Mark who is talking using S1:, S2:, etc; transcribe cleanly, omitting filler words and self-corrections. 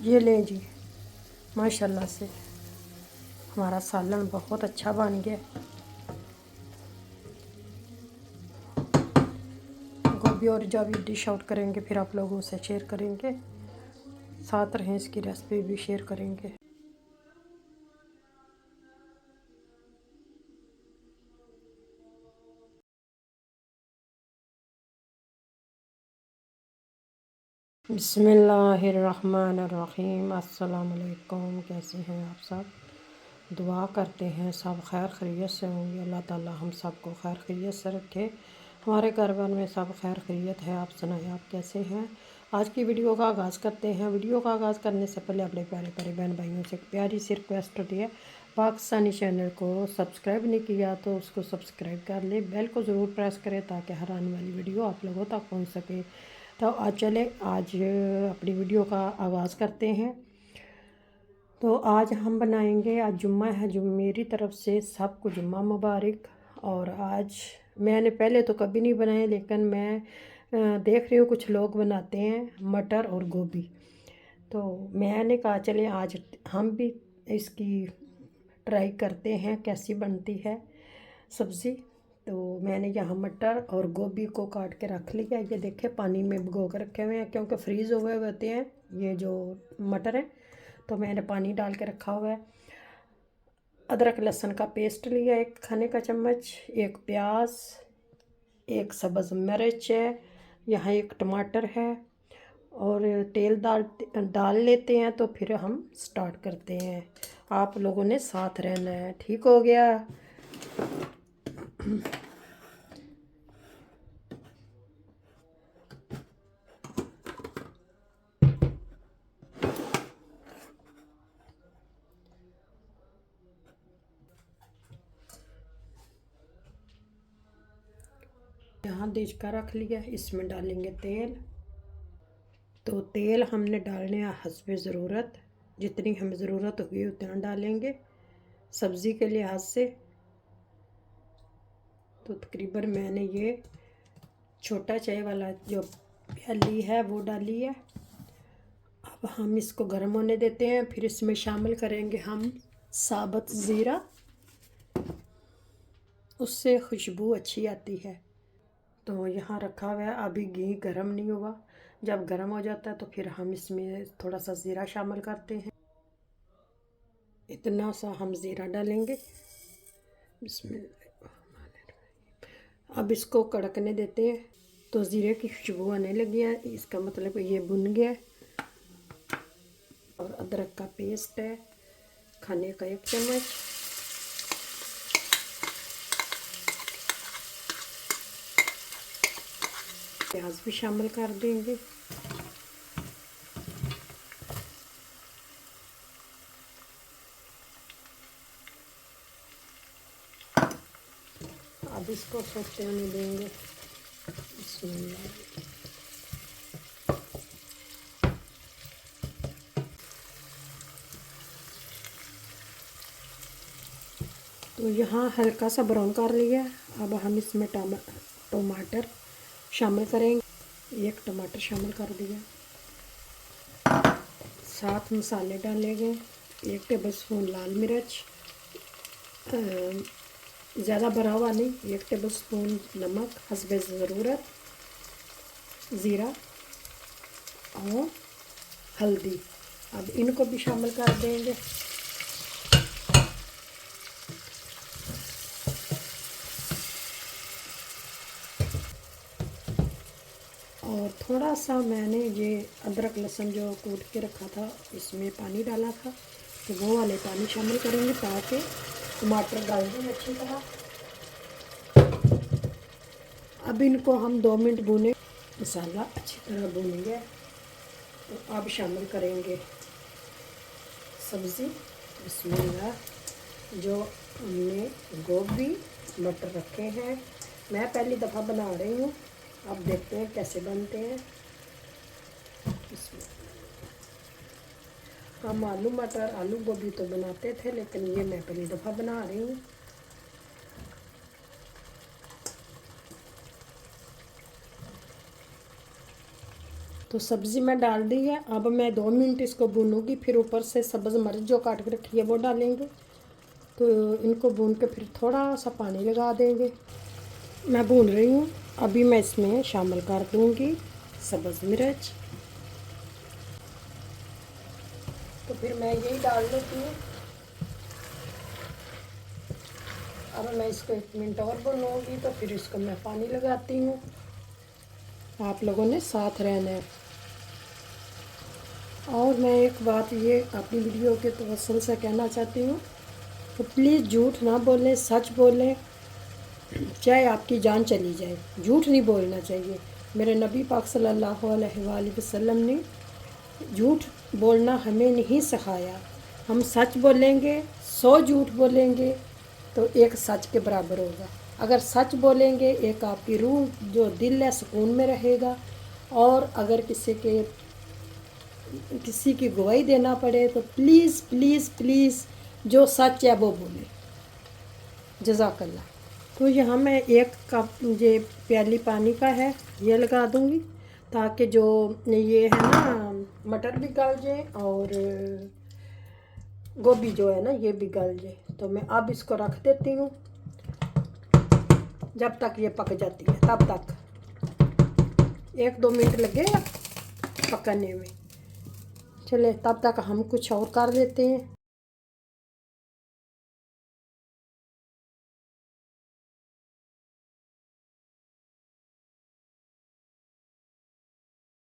S1: ये लें जी, माशाल्लाह से हमारा सालन बहुत अच्छा बन गया। गोभी और जब भी डिश आउट करेंगे फिर आप लोगों से शेयर करेंगे, साथ रहें, इसकी रेसिपी भी शेयर करेंगे। बिस्मिल्लाहिर्रहमानिर्रहीम। अस्सलाम वालेकुम। कैसे हैं आप सब? दुआ करते हैं सब खैर खैरियत से होंगे। अल्लाह ताला हम सबको खैर खैरियत से रखे। हमारे घर बार में सब खैर खैरियत है। आप सुनाएं, आप कैसे हैं? आज की वीडियो का आगाज़ करते हैं। वीडियो का आगाज़ करने से पहले अपने प्यारे प्यारे बहन भाइयों से एक प्यारी सी रिक्वेस्ट होती है, पाकिस्तानी चैनल को सब्सक्राइब नहीं किया तो उसको सब्सक्राइब कर ले, बेल को ज़रूर प्रेस करें ताकि हर आने वाली वीडियो आप लोगों तक पहुँच सके। तो आज अपनी वीडियो का आगाज़ करते हैं। तो आज हम बनाएंगे, आज जुम्मा है, जो मेरी तरफ से सबको जुम्मा मुबारक। और आज मैंने पहले तो कभी नहीं बनाए, लेकिन मैं देख रही हूँ कुछ लोग बनाते हैं मटर और गोभी। तो मैंने कहा चले आज हम भी इसकी ट्राई करते हैं कैसी बनती है सब्ज़ी। तो मैंने यहाँ मटर और गोभी को काट के रख लिया। ये देखे पानी में भिगो कर रखे हुए हैं क्योंकि फ्रीज़ हुए होते हैं ये जो मटर हैं, तो मैंने पानी डाल के रखा हुआ है। अदरक लहसुन का पेस्ट लिया 1 खाने का चम्मच, 1 प्याज, 1 सब्ज़ मिर्च है, यहाँ 1 टमाटर है। और तेल डाल लेते हैं तो फिर हम स्टार्ट करते हैं। आप लोगों ने साथ रहना है, ठीक हो गया? यहाँ देख कर रख लिया, इसमें डालेंगे तेल। तो तेल हमने डालने हैं हस्बे ज़रूरत, जितनी हमें ज़रूरत होगी उतना डालेंगे सब्ज़ी के लिहाज से। तो तकरीबन मैंने ये छोटा चाय वाला जो प्याली है वो डाली है। अब हम इसको गर्म होने देते हैं, फिर इसमें शामिल करेंगे हम साबुत ज़ीरा, उससे खुशबू अच्छी आती है। तो यहाँ रखा हुआ है, अभी घी गर्म नहीं हुआ, जब गर्म हो जाता है तो फिर हम इसमें थोड़ा सा ज़ीरा शामिल करते हैं। इतना सा हम ज़ीरा डालेंगे। बिस्मिल्लाह। अब इसको कड़कने देते हैं। तो ज़ीरे की खुशबू आने लगी है, इसका मतलब ये भुन गया। और अदरक का पेस्ट है खाने का 1 चम्मच। प्याज भी शामिल कर देंगे। अब इसको सोते होने देंगे। तो यहाँ हल्का सा ब्राउन कर लिया। अब हम इसमें टमाटर शामिल करेंगे। 1 टमाटर शामिल कर दिया। 7 मसाले डाले गए। 1 टेबल स्पून लाल मिर्च, ज़्यादा भरा हुआ नहीं, 1 टेबल स्पून नमक हस्बे ज़रूरत, ज़ीरा और हल्दी। अब इनको भी शामिल कर देंगे। और थोड़ा सा मैंने ये अदरक लहसुन जो कूट के रखा था इसमें पानी डाला था, तो वो वाले पानी शामिल करेंगे ताकि टमाटर गल जाए अच्छी तरह। अब इनको हम 2 मिनट भूने, मसाला अच्छी तरह भून गया। तो अब शामिल करेंगे सब्ज़ी। बिस्मिल्लाह। जो हमने गोभी मटर रखे हैं, मैं पहली दफ़ा बना रही हूँ, अब देखते हैं कैसे बनते हैं। हम आलू मटर आलू गोभी तो बनाते थे, लेकिन ये मैं पहली दफ़ा बना रही हूँ। तो सब्ज़ी मैं डाल दी है। अब मैं 2 मिनट इसको भूनूंगी, फिर ऊपर से सब्ज़ मिर्च जो काट के रखी है वो डालेंगे। तो इनको भून के फिर थोड़ा सा पानी लगा देंगे। मैं भून रही हूँ। अभी मैं इसमें शामिल कर दूँगी सब्ज़ मिर्च। तो फिर मैं यही डाल देती हूँ। अब मैं इसको 1 मिनट और भूनूंगी, तो फिर इसको मैं पानी लगाती हूँ। आप लोगों ने साथ रहना है। और मैं एक बात ये अपनी वीडियो के तवज्जुह से कहना चाहती हूँ, तो प्लीज़ झूठ ना बोलें, सच बोलें, चाहे आपकी जान चली जाए। झूठ नहीं बोलना चाहिए। मेरे नबी पाक सल्लल्लाहु अलैहि वसल्लम ने झूठ बोलना हमें नहीं सिखाया। हम सच बोलेंगे, 100 झूठ बोलेंगे तो एक सच के बराबर होगा। अगर सच बोलेंगे, एक आपकी रूह जो दिल है सुकून में रहेगा। और अगर किसी की गवाही देना पड़े तो प्लीज़ प्लीज़ प्लीज़ जो सच है वो बोले। जज़ाकल्लाह। तो यहाँ मैं 1 कप ये प्याली पानी का है ये लगा दूँगी, ताकि जो ये है ना मटर भी गल जाए और गोभी जो है ना ये भी गल जाए। तो मैं अब इसको रख देती हूँ जब तक ये पक जाती है। तब तक 1-2 मिनट लगेगा पकने में। चले तब तक हम कुछ और कर लेते हैं।